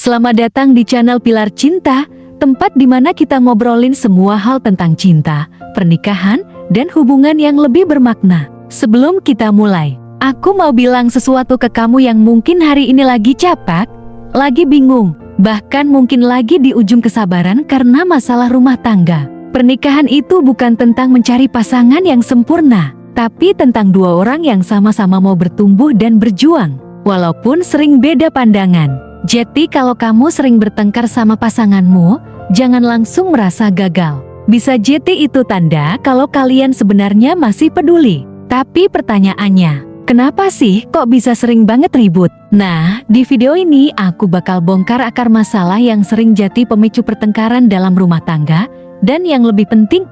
Selamat datang di channel Pilar Cinta, tempat di mana kita ngobrolin semua hal tentang cinta, pernikahan, dan hubungan yang lebih bermakna. Sebelum kita mulai, aku mau bilang sesuatu ke kamu yang mungkin hari ini lagi capek, lagi bingung, bahkan mungkin lagi di ujung kesabaran karena masalah rumah tangga. Pernikahan itu bukan tentang mencari pasangan yang sempurna, tapi tentang dua orang yang sama-sama mau bertumbuh dan berjuang, walaupun sering beda pandangan. Jadi kalau kamu sering bertengkar sama pasanganmu, jangan langsung merasa gagal. Bisa jadi itu tanda kalau kalian sebenarnya masih peduli. Tapi pertanyaannya, kenapa sih kok bisa sering banget ribut? Nah, di video ini aku bakal bongkar akar masalah yang sering jadi pemicu pertengkaran dalam rumah tangga, dan yang lebih penting,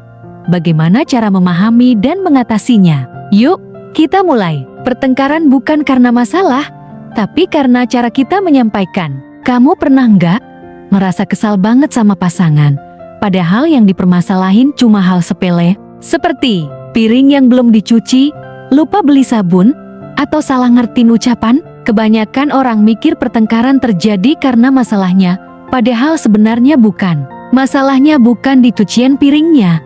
bagaimana cara memahami dan mengatasinya. Yuk, kita mulai. Pertengkaran bukan karena masalah, tapi karena cara kita menyampaikan. Kamu pernah nggak merasa kesal banget sama pasangan, padahal yang dipermasalahin cuma hal sepele, seperti piring yang belum dicuci, lupa beli sabun, atau salah ngertiin ucapan? Kebanyakan orang mikir pertengkaran terjadi karena masalahnya, padahal sebenarnya bukan. Masalahnya bukan di cucian piringnya,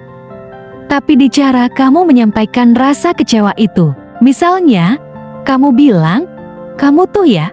tapi di cara kamu menyampaikan rasa kecewa itu. Misalnya, kamu bilang, "Kamu tuh ya,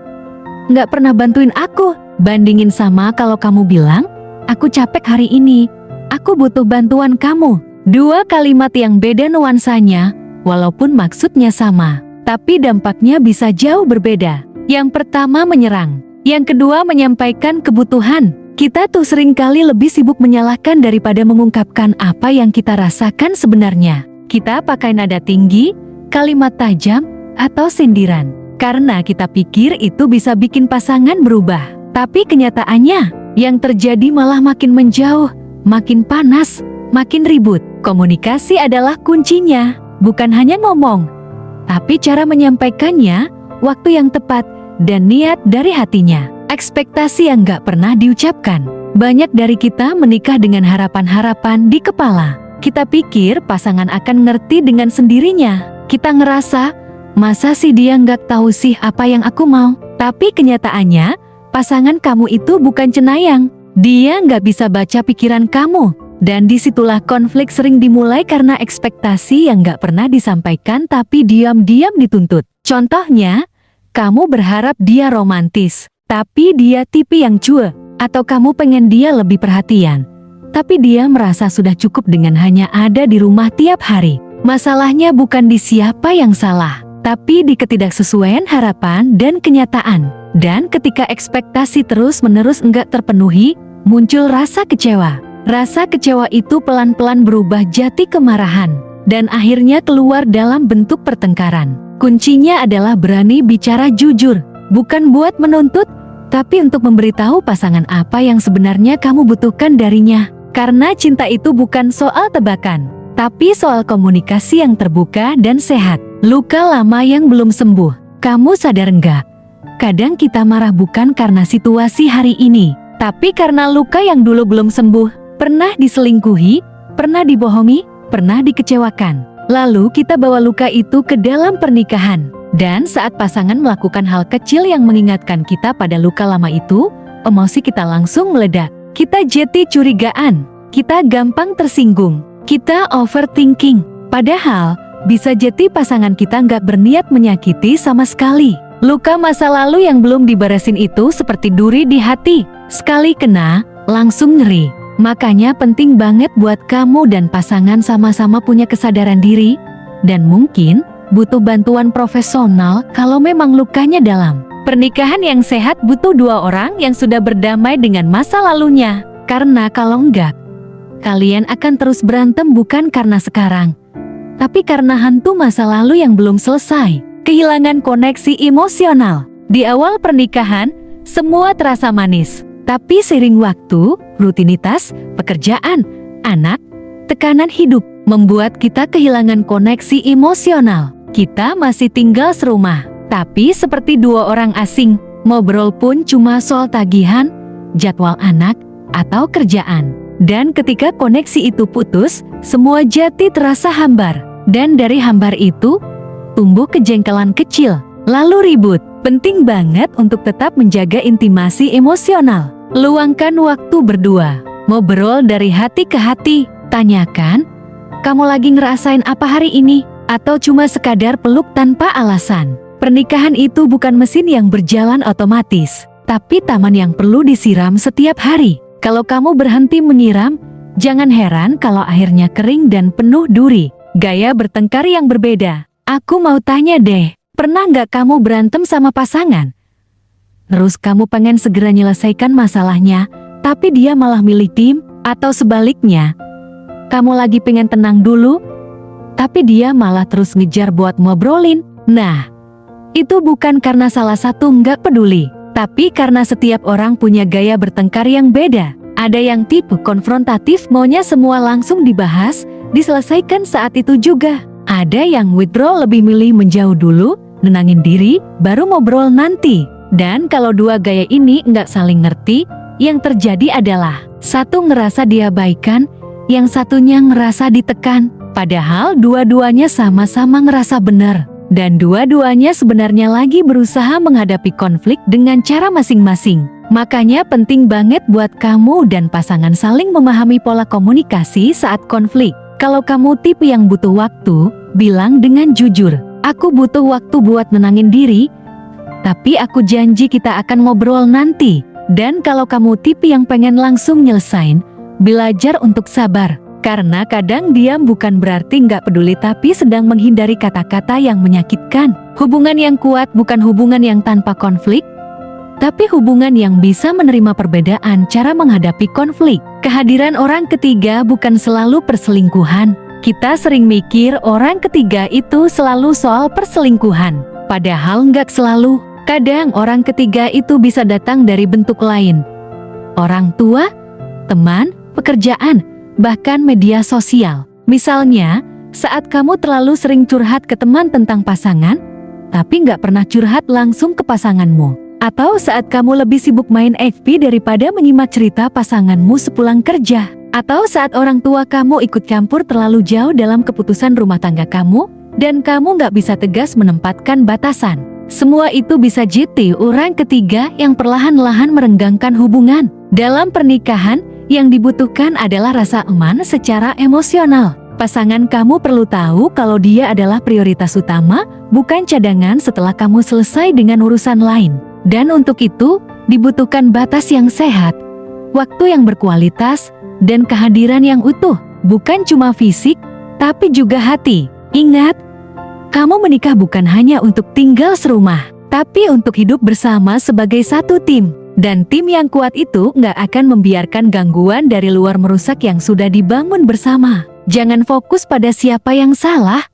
nggak pernah bantuin aku." Bandingin sama kalau kamu bilang, "Aku capek hari ini, aku butuh bantuan kamu." Dua kalimat yang beda nuansanya, walaupun maksudnya sama, tapi dampaknya bisa jauh berbeda. Yang pertama menyerang, yang kedua menyampaikan kebutuhan. Kita tuh seringkali lebih sibuk menyalahkan daripada mengungkapkan apa yang kita rasakan sebenarnya. Kita pakai nada tinggi, kalimat tajam, atau sindiran, karena kita pikir itu bisa bikin pasangan berubah. Tapi kenyataannya, yang terjadi malah makin menjauh, makin panas, makin ribut. Komunikasi adalah kuncinya, bukan hanya ngomong, tapi cara menyampaikannya, waktu yang tepat, dan niat dari hatinya. Ekspektasi yang gak pernah diucapkan. Banyak dari kita menikah dengan harapan-harapan di kepala. Kita pikir pasangan akan ngerti dengan sendirinya. Kita ngerasa, masa sih dia nggak tahu sih apa yang aku mau? Tapi kenyataannya, pasangan kamu itu bukan cenayang. Dia nggak bisa baca pikiran kamu. Dan disitulah konflik sering dimulai karena ekspektasi yang nggak pernah disampaikan tapi diam-diam dituntut. Contohnya, kamu berharap dia romantis, tapi dia tipe yang cuek. Atau kamu pengen dia lebih perhatian, tapi dia merasa sudah cukup dengan hanya ada di rumah tiap hari. Masalahnya bukan di siapa yang salah, tapi di ketidaksesuaian harapan dan kenyataan. Dan ketika ekspektasi terus-menerus enggak terpenuhi, muncul rasa kecewa. Rasa kecewa itu pelan-pelan berubah jadi kemarahan, dan akhirnya keluar dalam bentuk pertengkaran. Kuncinya adalah berani bicara jujur, bukan buat menuntut, tapi untuk memberitahu pasangan apa yang sebenarnya kamu butuhkan darinya. Karena cinta itu bukan soal tebakan, tapi soal komunikasi yang terbuka dan sehat. Luka lama yang belum sembuh. Kamu sadar nggak? Kadang kita marah bukan karena situasi hari ini, tapi karena luka yang dulu belum sembuh. Pernah diselingkuhi, pernah dibohongi, pernah dikecewakan. Lalu kita bawa luka itu ke dalam pernikahan. Dan saat pasangan melakukan hal kecil yang mengingatkan kita pada luka lama itu, emosi kita langsung meledak. Kita jadi curigaan, kita gampang tersinggung, kita overthinking. Padahal, bisa jadi pasangan kita nggak berniat menyakiti sama sekali. Luka masa lalu yang belum diberesin itu seperti duri di hati. Sekali kena, langsung nyeri. Makanya penting banget buat kamu dan pasangan sama-sama punya kesadaran diri, dan mungkin butuh bantuan profesional kalau memang lukanya dalam. Pernikahan yang sehat butuh dua orang yang sudah berdamai dengan masa lalunya. Karena kalau enggak, kalian akan terus berantem bukan karena sekarang, tapi karena hantu masa lalu yang belum selesai. Kehilangan koneksi emosional. Di awal pernikahan, semua terasa manis. Tapi seiring waktu, rutinitas, pekerjaan, anak, tekanan hidup, membuat kita kehilangan koneksi emosional. Kita masih tinggal serumah, tapi seperti dua orang asing, ngobrol pun cuma soal tagihan, jadwal anak, atau kerjaan. Dan ketika koneksi itu putus, semua jadi terasa hambar. Dan dari hambar itu, tumbuh kejengkelan kecil, lalu ribut, Penting banget untuk tetap menjaga intimasi emosional. Luangkan waktu berdua. Ngobrol dari hati ke hati. Tanyakan, kamu lagi ngerasain apa hari ini? Atau cuma sekadar peluk tanpa alasan. Pernikahan itu bukan mesin yang berjalan otomatis, tapi taman yang perlu disiram setiap hari. Kalau kamu berhenti menyiram, jangan heran kalau akhirnya kering dan penuh duri. Gaya bertengkar yang berbeda. Aku mau tanya deh, pernah nggak kamu berantem sama pasangan? Terus kamu pengen segera menyelesaikan masalahnya, tapi dia malah milih diem, atau sebaliknya, kamu lagi pengen tenang dulu, tapi dia malah terus ngejar buat ngobrolin. Nah, itu bukan karena salah satu nggak peduli, tapi karena setiap orang punya gaya bertengkar yang beda. Ada yang tipe konfrontatif, maunya semua langsung dibahas, diselesaikan saat itu juga. Ada yang withdraw, lebih milih menjauh dulu, nenangin diri, baru ngobrol nanti. Dan kalau dua gaya ini nggak saling ngerti, yang terjadi adalah satu ngerasa diabaikan, yang satunya ngerasa ditekan. Padahal dua-duanya sama-sama ngerasa benar. Dan dua-duanya sebenarnya lagi berusaha menghadapi konflik dengan cara masing-masing. Makanya penting banget buat kamu dan pasangan saling memahami pola komunikasi saat konflik. Kalau kamu tipe yang butuh waktu, bilang dengan jujur, aku butuh waktu buat nenangin diri, tapi aku janji kita akan ngobrol nanti. Dan kalau kamu tipe yang pengen langsung nyelesain, belajar untuk sabar. Karena kadang diam bukan berarti nggak peduli, tapi sedang menghindari kata-kata yang menyakitkan. Hubungan yang kuat bukan hubungan yang tanpa konflik, tapi hubungan yang bisa menerima perbedaan cara menghadapi konflik. Kehadiran orang ketiga bukan selalu perselingkuhan. Kita sering mikir orang ketiga itu selalu soal perselingkuhan. Padahal nggak selalu. Kadang orang ketiga itu bisa datang dari bentuk lain. Orang tua, teman, pekerjaan, bahkan media sosial. Misalnya, saat kamu terlalu sering curhat ke teman tentang pasangan, tapi nggak pernah curhat langsung ke pasanganmu. Atau saat kamu lebih sibuk main FB daripada menyimak cerita pasanganmu sepulang kerja. Atau saat orang tua kamu ikut campur terlalu jauh dalam keputusan rumah tangga kamu, dan kamu nggak bisa tegas menempatkan batasan. Semua itu bisa jadi orang ketiga yang perlahan-lahan merenggangkan hubungan. Dalam pernikahan, yang dibutuhkan adalah rasa aman secara emosional. Pasangan kamu perlu tahu kalau dia adalah prioritas utama, bukan cadangan setelah kamu selesai dengan urusan lain. Dan untuk itu, dibutuhkan batas yang sehat, waktu yang berkualitas, dan kehadiran yang utuh. Bukan cuma fisik, tapi juga hati. Ingat, kamu menikah bukan hanya untuk tinggal serumah, tapi untuk hidup bersama sebagai satu tim. Dan tim yang kuat itu nggak akan membiarkan gangguan dari luar merusak yang sudah dibangun bersama. Jangan fokus pada siapa yang salah,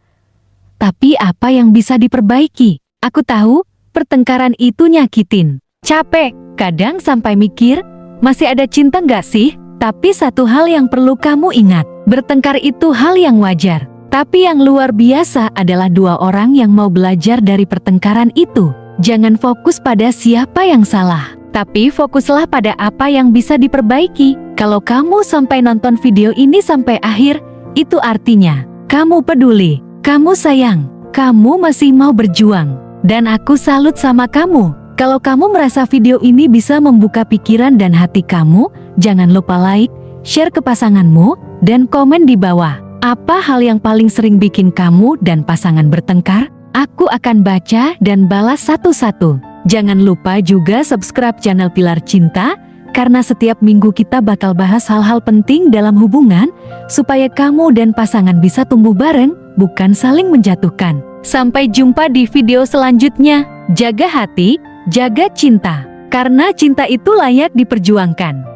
tapi apa yang bisa diperbaiki. Aku tahu, pertengkaran itu nyakitin, capek, kadang sampai mikir, masih ada cinta nggak sih? Tapi satu hal yang perlu kamu ingat, bertengkar itu hal yang wajar. Tapi yang luar biasa adalah dua orang yang mau belajar dari pertengkaran itu. Jangan fokus pada siapa yang salah, tapi fokuslah pada apa yang bisa diperbaiki. Kalau kamu sampai nonton video ini sampai akhir, itu artinya kamu peduli, kamu sayang, kamu masih mau berjuang. Dan aku salut sama kamu. Kalau kamu merasa video ini bisa membuka pikiran dan hati kamu, jangan lupa like, share ke pasanganmu, dan komen di bawah. Apa hal yang paling sering bikin kamu dan pasangan bertengkar? Aku akan baca dan balas satu-satu. Jangan lupa juga subscribe channel Pilar Cinta, karena setiap minggu kita bakal bahas hal-hal penting dalam hubungan, supaya kamu dan pasangan bisa tumbuh bareng, bukan saling menjatuhkan. Sampai jumpa di video selanjutnya. Jaga hati, jaga cinta, karena cinta itu layak diperjuangkan.